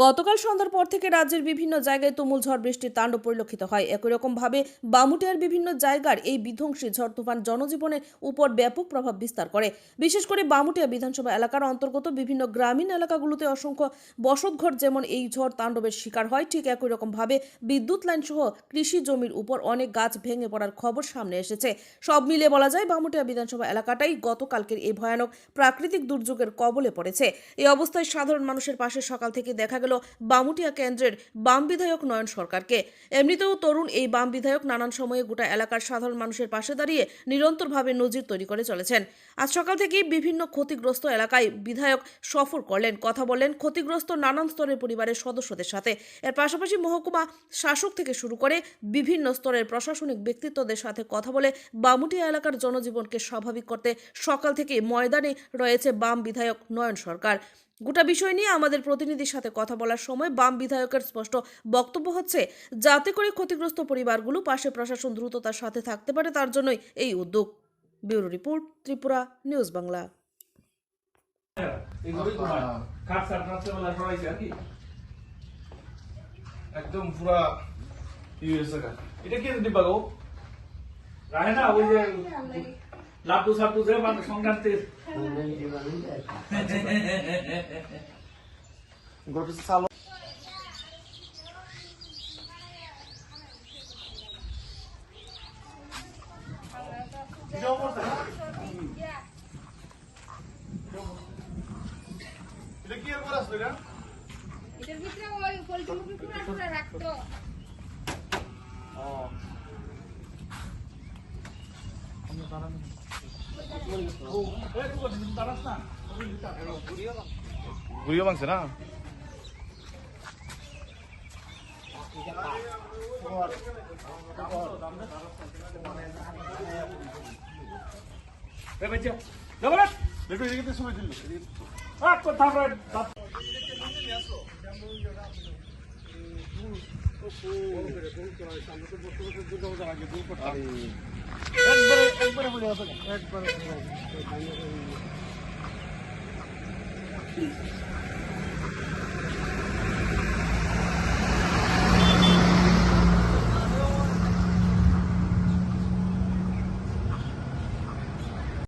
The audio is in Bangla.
গতকাল সন্ধ্যার পর থেকে রাজ্যের বিভিন্ন জায়গায় তুমুল ঝড় বৃষ্টির তাণ্ডব পরিলক্ষিত হয়। একই রকম ভাবে বামুটিয়ার বিভিন্ন জায়গার এই বিধ্বংসী ঝড় তুফান জনজীবনের উপর ব্যাপক প্রভাব বিস্তার করে। বিশেষ করে বামুটিয়া বিধানসভা এলাকার অন্তর্গত বিভিন্ন গ্রামীণ এলাকাগুলোতে অসংখ্য বসতঘর যেমন এই ঝড় তাণ্ডবের শিকার হয়, ঠিক একই রকম ভাবে বিদ্যুৎ লাইন সহ কৃষি জমির উপর অনেক গাছ ভেঙে পড়ার খবর সামনে এসেছে। সব মিলিয়ে বলা যায় বামুটিয়া বিধানসভা এলাকাটাই গতকালকের এই ভয়ানক প্রাকৃতিক দুর্যোগের কবলে পড়েছে। এই অবস্থায় সাধারণ মানুষের পাশে সকাল থেকে দেখা গেল বামুটিয়া কেন্দ্রের বাম বিধায়ক নয়ন সরকারকে। এমনিতেও তরুণ এই বাম বিধায়ক নানান সময়ে গোটা এলাকার সাধারণ মানুষের পাশে দাঁড়িয়ে নিরন্তরভাবে নজির তৈরি করে চলেছেন। আজ সকাল থেকেই বিভিন্ন ক্ষতিগ্রস্ত এলাকায় বিধায়ক সফর করলেন, কথা বললেন ক্ষতিগ্রস্ত নানান স্তরের পরিবারের সদস্যদের সাথে। এর পাশাপাশি মহকুমা শাসক থেকে শুরু করে বিভিন্ন স্তরের প্রশাসনিক ব্যক্তিত্বদের সাথে কথা বলে বামুটিয়া এলাকার জনজীবনকে স্বাভাবিক করতে সকাল থেকে ময়দানে রয়েছে বাম বিধায়ক নয়ন সরকার। গোটা বিষয় নিয়ে আমাদের প্রতিনিধির সাথে কথা বলার সময় বাম বিধায়কের স্পষ্ট বক্তব্য হচ্ছে, যাতে করে ক্ষতিগ্রস্ত পরিবারগুলো পাশে প্রশাসন দ্রুততার সাথে থাকতে পারে, তার জন্যই এই উদ্যোগ। Bureau report, Tripura news Bangla. একদম পুরা এটা কি দিবা গো রায় না ওই যে লাড্ডু সাড্ডু যে মানে সংক্রান্তির গত সাল এটা কি আর করা আছে না এটার ভিতরে ওই পোল্ট্রি মুরগি পুরো রাখতো। গুড়িয়া মাংস না সময় দিল একবারে বলে একবারে